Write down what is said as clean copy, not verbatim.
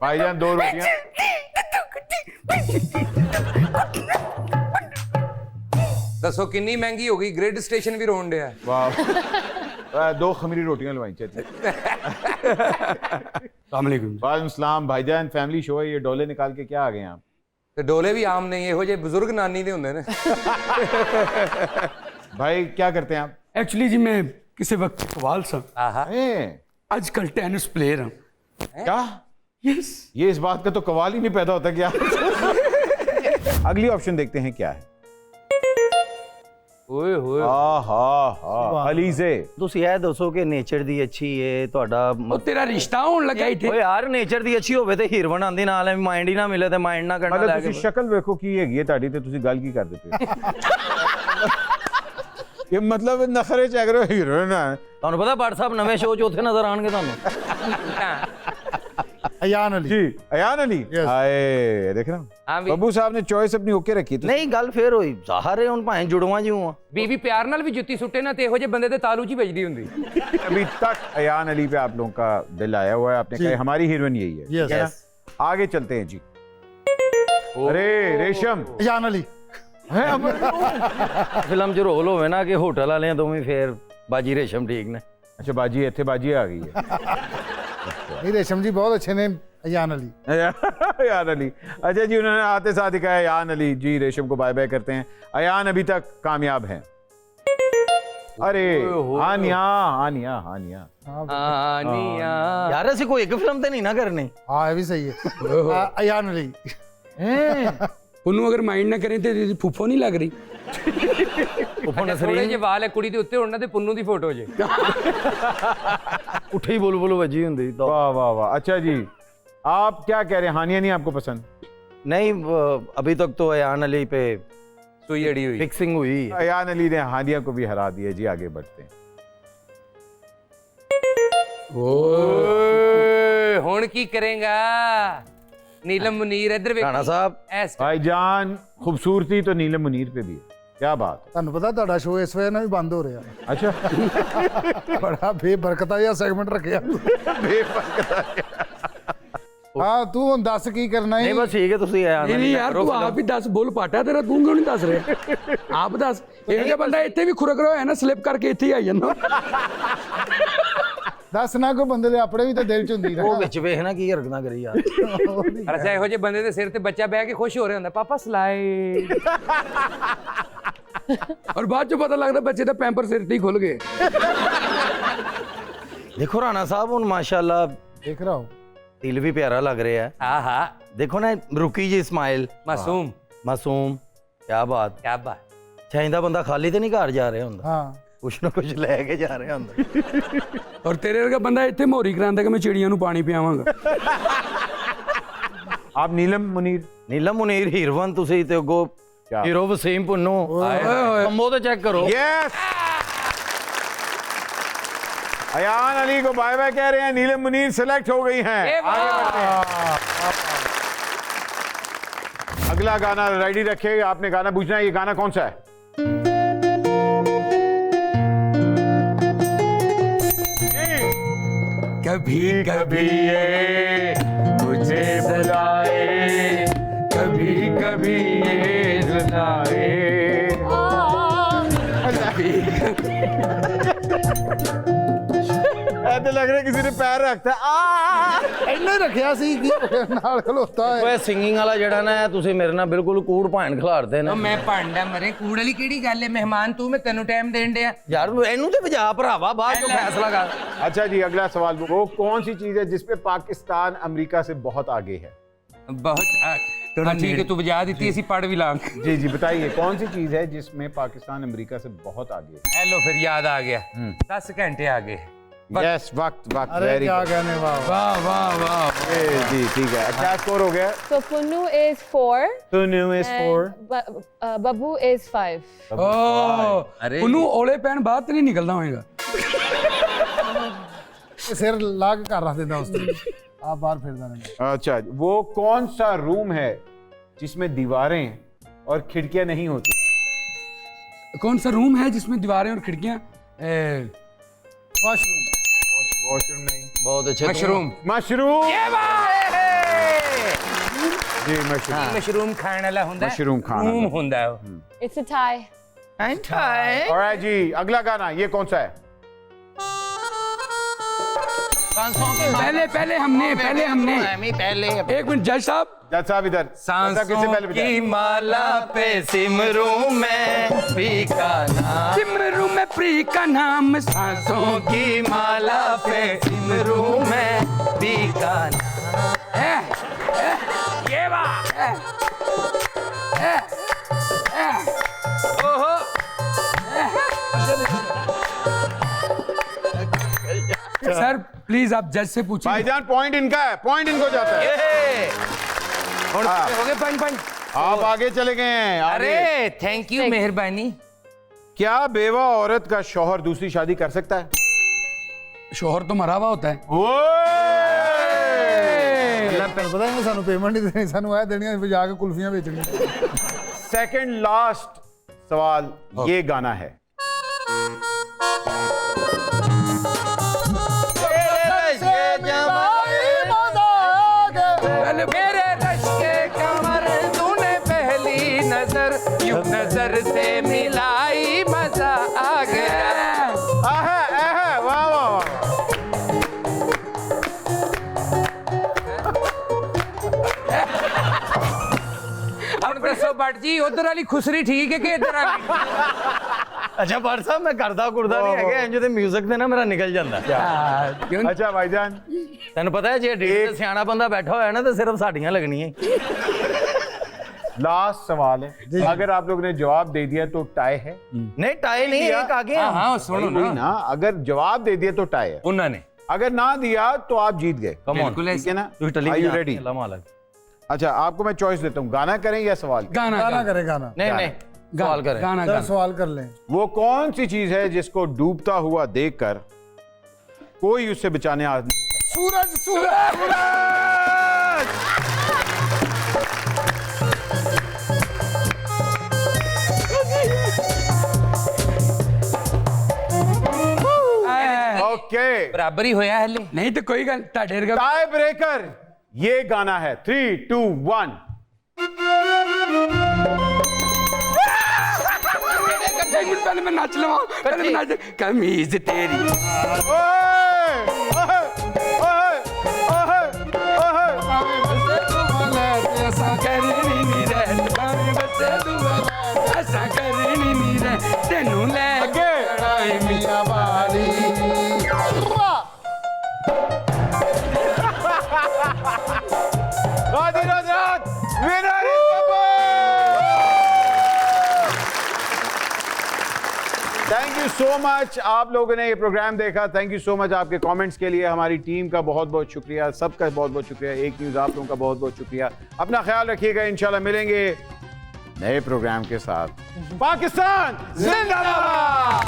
भाईजान 2 रोटियां। दसो कितनी महंगी हो गई, ग्रिड स्टेशन भी रोन दिया। वाह 2 खमीरी रोटियां लवाई चाचा। वालेकुम सलाम भाईजान, फैमिली शो है ये, डोले निकाल के क्या आ गए आप? तो डोले भी आम नहीं, ਇਹੋ ਜਿਹੇ बुजुर्ग नानी दे होंदे ने। भाई क्या करते हैं आप? एक्चुअली जी मैं किसी वक्त कवाल सा आजकल टेनिस प्लेयर हूँ। क्या? यस। ये इस बात का तो कवाल ही नहीं पैदा होता क्या? अगली ऑप्शन देखते हैं क्या है। ओए होए अलीजे ਤੁਸੀਂ ਇਹ ਦੱਸੋ ਕਿ ਨੇਚਰ ਦੀ ਅੱਛੀ ਏ ਤੁਹਾਡਾ ਉਹ ਤੇਰਾ ਰਿਸ਼ਤਾ ਹੋਣ ਲੱਗਾ ਇੱਥੇ। ਓਏ ਯਾਰ ਨੇਚਰ ਦੀ ਅੱਛੀ ਹੋਵੇ ਤੇ ਹੀਰੋਇਨ ਆਂਦੀ ਨਾਲ ਐ ਮਾਈਂਡ ਹੀ ਨਾ ਮਿਲੇ ਤੇ ਮਾਈਂਡ ਨਾ ਕਰਨਾ मतलब ਲੈ ਤੁਸੀਂ ਕੇ ਸ਼ਕਲ ਵੇਖੋ ਕੀ ਹੈਗੀ ਹੈ ਤੁਹਾਡੀ ਤੇ ਤੁਸੀਂ ਗੱਲ ਕੀ ਕਰਦੇ ਪਏ? ਇਹ ਮਤਲਬ ਨਖਰੇ ਚ ਅਗਰ ਹੀਰੋਇਨ ਹੈ ਤੁਹਾਨੂੰ ਪਤਾ WhatsApp ਨਵੇਂ ਸ਼ੋਅ ਚ ਉੱਥੇ ਨਜ਼ਰ ਆਣਗੇ ਤੁਹਾਨੂੰ। अयान अली जी अयान अली हाय देख रहा हाँ हूँ भी। बब्बू साहब ने चॉइस अपनी ओके रखी थी। ਨਹੀਂ ਗੱਲ ਫੇਰ ਹੋਈ ਜ਼ਾਹਰ ਹੈ ਹੁਣ ਭਾਵੇਂ ਜੁੜਵਾ ਜਿਉਂ ਆ। बीवी प्यार नाल भी जुत्ती सुट्टे ना ते ਇਹੋ ਜਿਹੇ ਬੰਦੇ ਦੇ ਤਾਲੂ ਚ ਹੀ ਵੱਜਦੀ ਹੁੰਦੀ। अभी तक अयान अली पे आप लोगों का दिल आया हुआ है, आपने कहा हमारी हीरोइन यही है। Yes Yes. आगे चलते हैं जी। अरे रेशम अयान अली ਫਿਲਮ 'ਚ ਰੋਲ ਹੋਵੇ ਨਾ ਕਿ ਹੋਟਲ ਵਾਲਿਆਂ ਤੋਂ ਵੀ ਫੇਰ ਬਾਜੀ ਰੇਸ਼ਮ ਠੀਕ ਨੇ। अच्छा बाजी इतने बाजी आ गई है। नहीं रेशम जी बहुत अच्छे ने अयान अली। अयान अली अच्छा जी, उन्होंने आते साथ ही कहा अयान अली जी, रेशम को बाय बाय करते हैं। अयान अभी तक कामयाब हैं। अरे हानिया हानिया हानिया ਆਨੀਆਂ ਯਾਰ ਅਸੀਂ ਕੋਈ ਇੱਕ ਫਿਲਮ ਤੇ ਨਹੀਂ ਨਾ ਕਰਨੀ। हाँ ये भी सही है। अयान अली ਉਹਨੂੰ ਅਗਰ ਮਾਈਂਡ ਨਾ ਕਰੇ ਤੇ ਫੁੱਫੋ ਨਹੀਂ ਲੱਗ ਰਹੀ। ਉਹ ਥੋੜੇ ਨਸਰੀਨ ਜਿਹੇ ਵਾਲ ਹੈ ਕੁੜੀ ਦੇ ਉੱਤੇ, ਉਹਨਾਂ ਦੇ ਪੁੰਨੂ ਦੀ ਫੋਟੋ ਜੇ। ਉੱਠੀ ਬੁਲਬੁਲ ਵੱਜੀ ਹੁੰਦੀ ਤਾਂ। वाह वाह वाह। अच्छा जी आप क्या कह रहे हैं, हानिया नहीं आपको पसंद? नहीं अभी तक तो अयान अली पे ਸੂਈ ਅੜੀ ਹੋਈ। फिक्सिंग हुई है। अयान अली ने हानिया को भी हरा दिया जी। आगे बढ़ते हैं। ਓਏ ਹੁਣ ਕੀ ਕਰੇਗਾ नीलम मुनीर? इधर राणा साहब भाईजान खूबसूरती तो नीलम मुनीर पे भी है, क्या बात है। ਤੁਹਾਨੂੰ ਪਤਾ ਤੁਹਾਡਾ ਸ਼ੋਅ ਇਸ ਵਜ੍ਹਾ ਨਾਲ ਵੀ ਬੰਦ ਹੋ ਰਿਹਾ। अच्छा ਬੜਾ ਬੇਬਰਕਤਾ ਜਿਹਾ ਸੈਗਮੈਂਟ ਰੱਖਿਆ। ਹਾਂ ਤੂੰ ਹੁਣ ਦੱਸ ਕੀ ਕਰਨਾ ਹੈ। नहीं बस ठीक है ਤੁਸੀਂ अयान ਨਹੀਂ अली ਨਹੀਂ ਯਾਰ ਤੂੰ ਆਪ ਹੀ ਦੱਸ, ਬੋਲ ਪਾਟਾ ਤੇਰਾ, ਤੂੰ ਕਿਉਂ ਨਹੀਂ ਦੱਸ ਰਿਹਾ? ਆਪ ਦੱਸ। ਇਹੋ ਜਿਹਾ ਬੰਦਾ ਇੱਥੇ ਵੀ ਖੁਰਕ ਰਿਹਾ ਹੈ ਨਾ, ਸਲਿੱਪ ਕਰਕੇ ਇੱਥੇ ਹੀ ਆਈ ਜਾਂਦਾ। ਦੱਸ ਨਾ ਕੋਈ ਬੰਦੇ ਦੇ ਆਪਣੇ ਵੀ ਤਾਂ ਦਿਲ ਚ ਹੁੰਦੀ ਨਾ। ਉਹ ਵਿੱਚ ਵੇਖ ਨਾ ਕੀ ਹਰਕਤਾਂ ਕਰੀ ਯਾਰ। ਅੱਛਾ ਇਹੋ ਜਿਹੇ ਬੰਦੇ ਦੇ ਸਿਰ ਤੇ ਬੱਚਾ ਬਹਿ ਕੇ ਖੁਸ਼ ਹੋ ਰਿਹਾ ਹੁੰਦਾ, ਪਾਪਾ ਸਲਾਈਡ। ਔਰ ਬਾਅਦ ਚ ਪਤਾ ਲੱਗਦਾ ਬੱਚੇ ਦਾ ਪੈਂਪਰ ਸਿਰ ਤੇ ਹੀ ਖੁੱਲ ਗਏ। देखो राणा साहब ਹੁਣ माशाल्लाह ਦੇਖ ਰਹਾ ਹੂੰ दिल भी प्यारा लग रहा है। ਆਹਾ देखो ना रुकी जी स्माइल ਮਾਸੂਮ, मासूम क्या बात। ਕੀ ਬਾਤ। ਚਾਹੀਦਾ ਬੰਦਾ ਖਾਲੀ ਤੇ ਨਹੀਂ ਘਰ ਜਾ ਰਿਹਾ ਹੁੰਦਾ, ਹਾਂ ਕੁਛ ਨਾ ਕੁਛ ਲੈ ਕੇ ਜਾ ਰਿਹਾ ਹੁੰਦਾ। ਔਰ ਤੇਰੇ ਵਰਗਾ ਬੰਦਾ ਇੱਥੇ ਮੋਰੀ ਕਰਾਂਦਾ ਕਿ ਮੈਂ ਚਿੜੀਆਂ ਨੂੰ ਪਾਣੀ ਪਿਆਵਾਂਗਾ। आप नीलम मुनीर ਨੀਲਮ ਮੁਨੀਰ ਹੀਰੋਇਨ ਤੁਸੀਂ ਤੇ ਅੱਗੋਂ क्या? ਹੀਰੋ ਵਸੀਮ ਪੁੰਨੂ। ਕੰਬੋ ਤੇ ਚੈੱਕ ਕਰੋ। यस अयान अली को बाय बाय कह रहे हैं, नीलम मुनीर सिलेक्ट हो गई हैं। ए वाह। आगे बढ़ते हैं। अगला गाना रेडी रखे, आपने गाना पूछना है। ये गाना कौन सा है? कभी कभी ये तुझे बुलाए, कभी कभी ये रुलाए। ऐसे लग रहा है किसी ने पैर रखता है। ਇੰਨਾ ਹੀ ਰੱਖਿਆ ਸੀ ਕੀ ਹੋ ਗਿਆ, ਨਾਲ ਖਲੋਤਾ ਹੈ। ਓਏ ਸਿੰਗਿੰਗ ਵਾਲਾ ਜਿਹੜਾ ਨਾ ਤੁਸੀਂ ਮੇਰੇ ਨਾਲ ਬਿਲਕੁਲ ਕੂੜ ਭਾਣ ਖਿਲਾਰਦੇ ਨੇ। ਮੈਂ ਭਾਂਡਾ ਮਰੇ ਕੂੜ ਵਾਲੀ ਕਿਹੜੀ ਗੱਲ ਹੈ? ਮਹਿਮਾਨ ਤੂੰ, ਮੈਂ ਤੈਨੂੰ ਟਾਈਮ ਦੇਣ ਡਿਆ। ਯਾਰ ਇਹਨੂੰ ਤੇ ਵਜਾ ਭਰਾਵਾ, ਬਾਅਦ ਚੋਂ ਫੈਸਲਾ ਕਰ। अच्छा जी अगला सवाल, वो कौन सी चीज है जिसपे पाकिस्तान अमेरिका से बहुत आगे है? बहुत हाँ ठीक है, तू बजा देती ऐसी पढ़ भी लांग। जी जी बताइए कौन सी चीज है जिसमें पाकिस्तान अमेरिका से बहुत आगे है? हेलो फिर याद आ गया, 10 घंटे आगे। यस वक्त वक्त अरे वेरी क्या गुड। कहने वाह वाह वाह वाह। जी ठीक है, क्या स्कोर हो गया? So Punnu is 4. Tunu is 4. Babu is 5. अरे ਉਹਨੂੰ ਔਲੇ ਪੈਣ ਬਾਅਦ ਤੇ ਨਹੀਂ ਨਿਕਲਦਾ ਹੋਏਗਾ। ਸਿਰ ਲਾ ਕੇ ਘਰ ਰੱਖ ਦਿੰਦਾ ਉਸ ਤੇ ਆ ਬਾਹਰ ਫਿਰਦਾ ਰਹਿੰਦਾ। अच्छा वो कौन सा रूम है जिसमें दीवारें और खिड़कियां नहीं होती? कौन सा रूम है जिसमें दीवारें और खिड़कियां? ਵਾਸ਼ਰੂਮ वॉशरूम नहीं, बहुत अच्छे। मशरूम। मशरूम। ये बात है। जी मशरूम। मशरूम खाने वाला हुंदा है। मशरूम खाने वाला। हुंदा है वो। It's a tie. और जी अगला गाना ये कौन सा है? पहले हमने एक मिनट जज साहब, जज साहब इधर। ऐसा किससे पहले सांसों की बताया? माला पे सिमरू में प्री का नाम। सिमरू में प्री का नाम, सांसों की माला पे सिमरू में प्री का नाम। ये बात। ओहो। सर प्लीज आप जज से पूछिए। भाईजान पॉइंट इनका है, पॉइंट इनको जाता है। ये। और हाँ। हो गए पंच। आप आगे चले गए हैं। आगे। अरे थैंक यू, मेहरबानी। क्या बेवा औरत का शौहर दूसरी शादी कर सकता है? शोहर तो मरा हुआ होता है। ਤੈਨੂੰ ਪਤਾ ਹੈ ਸਾਨੂੰ ਪੇਮੈਂਟ ਨਹੀਂ ਦੇਣੀ, ਸਾਨੂੰ ਇਹ ਦੇਣੀਆਂ ਵਜਾ ਕੇ ਕੁਲਫੀਆਂ ਵੇਚਣੀਆਂ। सेकंड लास्ट सवाल ये गाना है। मेरे रश के कमर तूने पहली नजर यूं नजर से मिलाई मजा आ गया। वाह वाह वाह। अब दसो भट्ट जी उधर वाली खुसरी ठीक है कि इधर वाली? अच्छा भट्ट साहब मैं करदा कुरदा नहीं है, इंज ते म्यूजिक ते ना मेरा निकल जांदा। क्यों? अच्छा भाईजान तैनू पता है जे डेढ़ ते सियाना बंदा बैठा होया ना तो सिर्फ साड़ियां लगनियां। लास्ट सवाल है, अगर आप लोग ने जवाब दे दिया तो टाई है। नहीं टाई नहीं, एक आगे हाँ हाँ सुनो नहीं ना, ना, अगर जवाब दे दिया तो टाई है, उन्होंने अगर ना दिया तो आप जीत गए। कम ऑन बिल्कुल ठीक है ना? तू टली Are you ready? अल्लाह मालिक। अच्छा आपको मैं चॉइस देता हूँ, गाना करें या सवाल? गाना गाना गाना करे गाना। नहीं नहीं सवाल करें। गाना सर गाना। सवाल कर लें। वो कौन सी चीज है जिसको डूबता हुआ देखकर कोई उससे बचाने आ सूरज सूरज। ओके बराबर ही होया हले। नहीं तो कोई गल ढेर का टाई ब्रेकर ये गाना है। 3 2 1। एक मिनट पहले मैं नाच लूँ, पहले मैं नाच। कमीज तेरी ऐसा करनी नी रे, भावे बसे दुआ ऐसा करनी नी रे, तेनू ले आए मियां वाली। Radhe Radhe winner is thank you so much. आप लोगों ने ये प्रोग्राम देखा, थैंक यू सो मच आपके कमेंट्स के लिए। हमारी टीम का बहुत बहुत शुक्रिया, सबका बहुत बहुत शुक्रिया। एक न्यूज़ आप लोगों का बहुत बहुत शुक्रिया। अपना ख्याल रखिएगा, इंशाल्लाह मिलेंगे नए प्रोग्राम के साथ। पाकिस्तान जिंदाबाद।